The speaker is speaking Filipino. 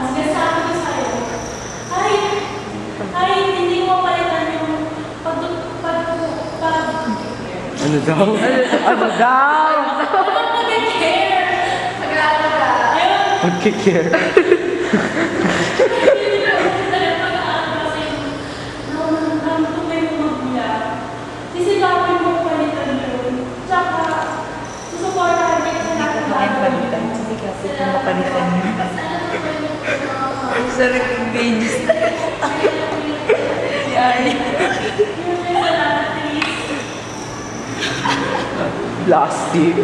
months, kasi sabi ko sa'yo, kahit hindi mo palitan yung Ano daw? Ano daw? pag-care. Pag-aalaga. Pagkikare. Sisigapin mo palitan yun. Tsaka, susuportahan kita sa lahat ng Palitan. Sige kasi kung mapalitan niyo. Sorry kung babies. Yari. Plastic.